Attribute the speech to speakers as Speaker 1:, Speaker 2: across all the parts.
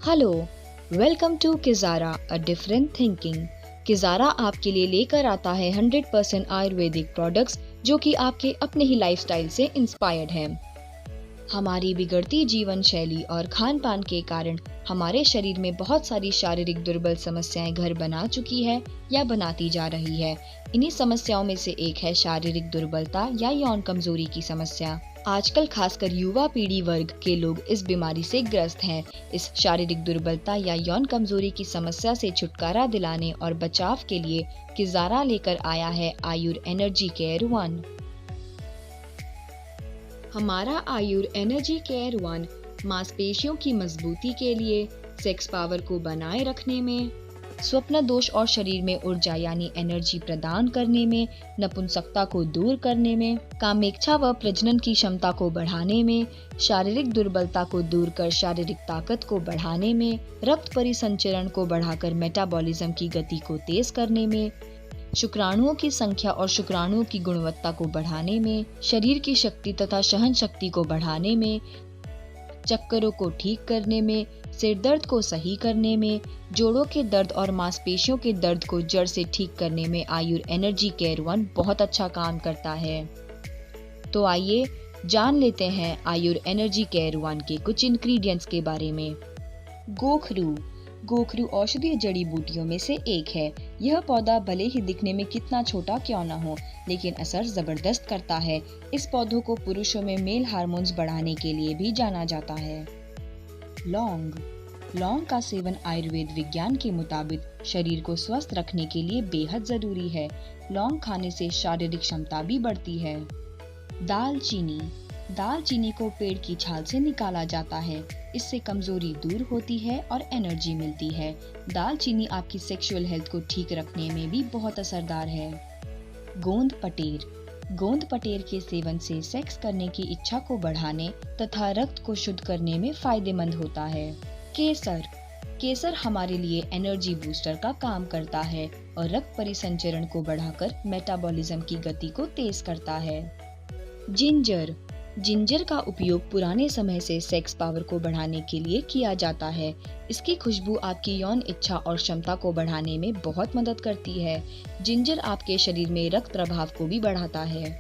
Speaker 1: Hello, welcome to Kijara a different thinking. Kijara आपके लिए लेकर आता है 100% आयुर्वेदिक प्रोडक्ट्स जो कि आपके अपने ही लाइफस्टाइल से इंस्पायर्ड हैं। हमारी बिगड़ती जीवन शैली और खान पान के कारण हमारे शरीर में बहुत सारी शारीरिक दुर्बल समस्याएं घर बना चुकी है या बनाती जा रही है। इन्हीं समस्याओं में से एक है शारीरिक दुर्बलता या यौन कमजोरी की समस्या। आजकल खासकर युवा पीढ़ी वर्ग के लोग इस बीमारी से ग्रस्त हैं। इस शारीरिक दुर्बलता या यौन कमजोरी की समस्या से छुटकारा दिलाने और बचाव के लिए किजारा लेकर आया है आयुर एनर्जी केयर 1। हमारा आयुर एनर्जी केयर 1 मांसपेशियों की मजबूती के लिए, सेक्स पावर को बनाए रखने में, स्वप्न दोष और शरीर में ऊर्जा यानी एनर्जी प्रदान करने में, नपुंसकता को दूर करने में, कामेच्छा व प्रजनन की क्षमता को बढ़ाने में, शारीरिक दुर्बलता को दूर कर शारीरिक ताकत को बढ़ाने में, रक्त परिसंचरण को बढ़ाकर मेटाबॉलिज्म की गति को तेज करने में, शुक्राणुओं की संख्या और शुक्राणुओं की गुणवत्ता को बढ़ाने में, शरीर की शक्ति तथा सहन शक्ति को बढ़ाने में, चक्करों को ठीक करने में, सिर दर्द को सही करने में, जोड़ों के दर्द और मांसपेशियों के दर्द को जड़ से ठीक करने में आयुर एनर्जी केयर 1 बहुत अच्छा काम करता है। तो आइए जान लेते हैं आयुर एनर्जी केयर 1 के कुछ इंग्रेडिएंट्स के बारे में। गोखरू। गोखरू औषधीय जड़ी बूटियों में से एक है। यह पौधा भले ही दिखने में कितना छोटा क्यों न हो, लेकिन असर जबरदस्त करता है। इस पौधों को पुरुषों में मेल हार्मोन्स बढ़ाने के लिए भी जाना जाता है। लौंग। लौंग का सेवन आयुर्वेद विज्ञान के मुताबिक शरीर को स्वस्थ रखने के लिए बेहद जरूरी है। लौंग खाने से शारीरिक क्षमता भी बढ़ती है। दालचीनी। दालचीनी को पेड़ की छाल से निकाला जाता है। इससे कमजोरी दूर होती है और एनर्जी मिलती है। दालचीनी आपकी सेक्सुअल हेल्थ को ठीक रखने में भी बहुत असरदार है। गोंद पटेर। गोंद पटेर के सेवन से सेक्स करने की इच्छा को बढ़ाने तथा रक्त को शुद्ध करने में फायदेमंद होता है। केसर। केसर हमारे लिए एनर्जी बूस्टर का काम करता है और रक्त परिसंचरण को बढ़ाकर मेटाबॉलिज्म की गति को तेज करता है। जिंजर। जिंजर का उपयोग पुराने समय से सेक्स पावर को बढ़ाने के लिए किया जाता है। इसकी खुशबू आपकी यौन इच्छा और क्षमता को बढ़ाने में बहुत मदद करती है। जिंजर आपके शरीर में रक्त प्रवाह को भी बढ़ाता है।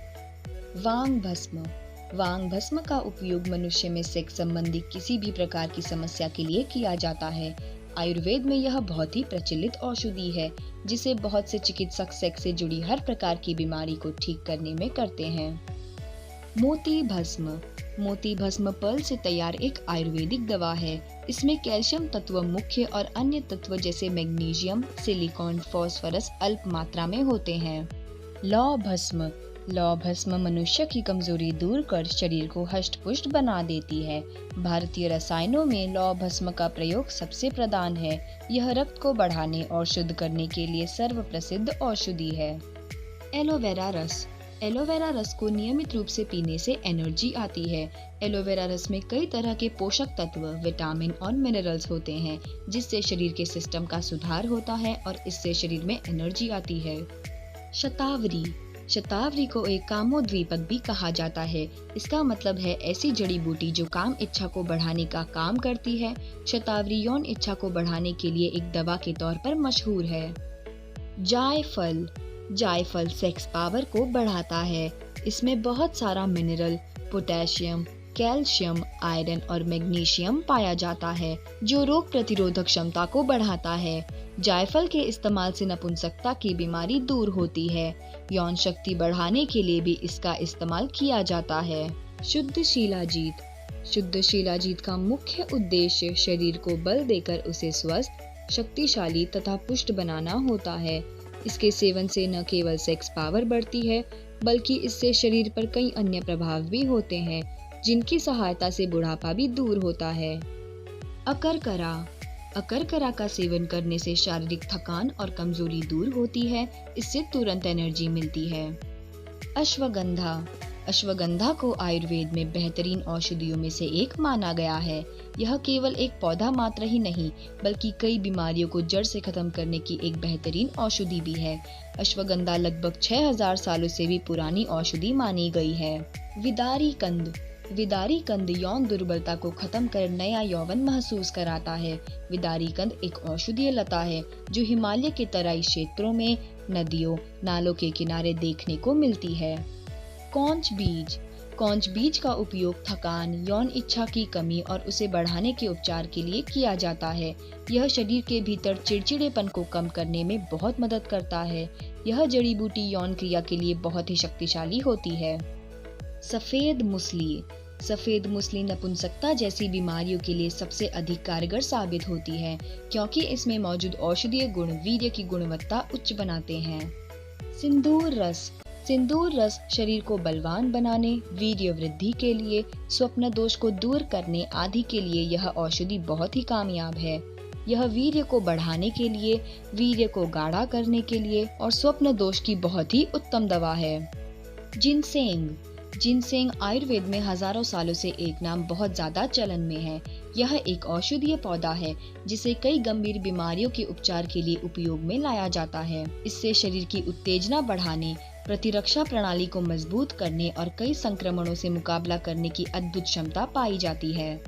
Speaker 1: वांग भस्म। वांग भस्म का उपयोग मनुष्य में सेक्स संबंधी किसी भी प्रकार की समस्या के लिए किया जाता है। आयुर्वेद में यह बहुत ही प्रचलित औषधि है, जिसे बहुत से चिकित्सक सेक्स से जुड़ी हर प्रकार की बीमारी को ठीक करने में करते हैं। मोती भस्म। मोती भस्म पर्ल से तैयार एक आयुर्वेदिक दवा है। इसमें कैल्शियम तत्व मुख्य और अन्य तत्व जैसे मैग्नीशियम, सिलिकॉन, फास्फोरस अल्प मात्रा में होते हैं। लौ भस्म। लौ भस्म मनुष्य की कमजोरी दूर कर शरीर को हष्ट पुष्ट बना देती है। भारतीय रसायनों में लौ भस्म का प्रयोग सबसे प्रधान है। यह रक्त को बढ़ाने और शुद्ध करने के लिए सर्व प्रसिद्ध औषधि है। एलोवेरा रस। एलोवेरा रस को नियमित रूप से पीने से एनर्जी आती है। एलोवेरा रस में कई तरह के पोषक तत्व, विटामिन और मिनरल्स होते हैं, जिससे शरीर के सिस्टम का सुधार होता है और इससे शरीर में एनर्जी आती है। शतावरी। शतावरी को एक कामोद्दीपक भी कहा जाता है। इसका मतलब है ऐसी जड़ी बूटी जो काम इच्छा को बढ़ाने का काम करती है। शतावरी यौन इच्छा को बढ़ाने के लिए एक दवा के तौर पर मशहूर है। जायफल। जायफल सेक्स पावर को बढ़ाता है। इसमें बहुत सारा मिनरल, पोटेशियम, कैल्शियम, आयरन और मैग्नीशियम पाया जाता है, जो रोग प्रतिरोधक क्षमता को बढ़ाता है। जायफल के इस्तेमाल से नपुंसकता की बीमारी दूर होती है। यौन शक्ति बढ़ाने के लिए भी इसका इस्तेमाल किया जाता है। शुद्ध शिलाजीत। शुद्ध शिलाजीत का मुख्य उद्देश्य शरीर को बल देकर उसे स्वस्थ, शक्तिशाली तथा पुष्ट बनाना होता है। इसके सेवन से न केवल सेक्स पावर बढ़ती है, बल्कि इससे शरीर पर कई अन्य प्रभाव भी होते हैं, जिनकी सहायता से बुढ़ापा भी दूर होता है। अकरकरा। अकरकरा का सेवन करने से शारीरिक थकान और कमजोरी दूर होती है। इससे तुरंत एनर्जी मिलती है। अश्वगंधा। अश्वगंधा को आयुर्वेद में बेहतरीन औषधियों में से एक माना गया है। यह केवल एक पौधा मात्र ही नहीं, बल्कि कई बीमारियों को जड़ से खत्म करने की एक बेहतरीन औषधि भी है। अश्वगंधा लगभग 6000 सालों से भी पुरानी औषधि मानी गई है। विदारी कंद। विदारी कंद यौन दुर्बलता को खत्म कर नया यौवन महसूस कराता है। विदारी कंद एक औषधीय लता है जो हिमालय के तराई क्षेत्रों में नदियों, नालों के किनारे देखने को मिलती है। कौंच बीज। कौंच बीज का उपयोग थकान, यौन इच्छा की कमी और उसे बढ़ाने के उपचार के लिए किया जाता है। यह शरीर के भीतर चिड़चिड़ेपन को कम करने में बहुत मदद करता है। यह जड़ी बूटी यौन क्रिया के लिए बहुत ही शक्तिशाली होती है। सफेद मूसली। सफेद मूसली नपुंसकता जैसी बीमारियों के लिए सबसे अधिक कारगर साबित होती है क्योंकि इसमें मौजूद औषधीय गुण वीर्य की गुणवत्ता उच्च बनाते हैं। सिंदूर रस। सिंदूर रस शरीर को बलवान बनाने, वीर्य वृद्धि के लिए, स्वप्न दोष को दूर करने आदि के लिए यह औषधि बहुत ही कामयाब है। यह वीर्य को बढ़ाने के लिए, वीर्य को गाढ़ा करने के लिए और स्वप्न दोष की बहुत ही उत्तम दवा है। जिनसेंग। जिनसेंग आयुर्वेद में हजारों सालों से एक नाम बहुत ज्यादा चलन में है। यह एक औषधीय पौधा है जिसे कई गंभीर बीमारियों के उपचार के लिए उपयोग में लाया जाता है। इससे शरीर की उत्तेजना बढ़ाने, प्रतिरक्षा प्रणाली को मजबूत करने और कई संक्रमणों से मुकाबला करने की अद्भुत क्षमता पाई जाती है।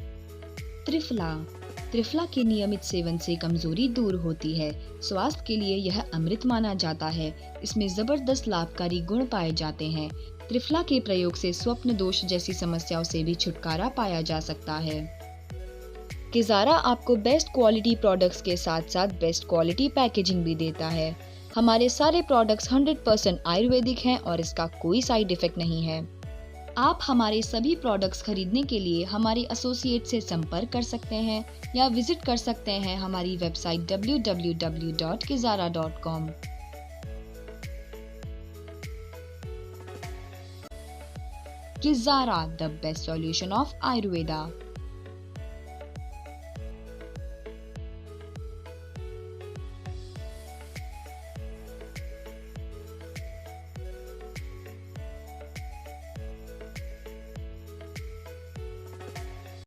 Speaker 1: त्रिफला। त्रिफला के नियमित सेवन से कमजोरी दूर होती है। स्वास्थ्य के लिए यह अमृत माना जाता है। इसमें जबरदस्त लाभकारी गुण पाए जाते हैं। त्रिफला के प्रयोग से स्वप्न दोष जैसी समस्याओं से भी छुटकारा पाया जा सकता है। किजारा आपको बेस्ट क्वालिटी प्रोडक्ट्स के साथ साथ बेस्ट क्वालिटी पैकेजिंग भी देता है। हमारे सारे प्रोडक्ट्स 100% आयुर्वेदिक हैं और इसका कोई साइड इफेक्ट नहीं है। आप हमारे सभी प्रोडक्ट्स खरीदने के लिए हमारे एसोसिएट से संपर्क कर सकते हैं या विजिट कर सकते हैं हमारी website www.kizara.com। Kizara, the best solution of Ayurveda।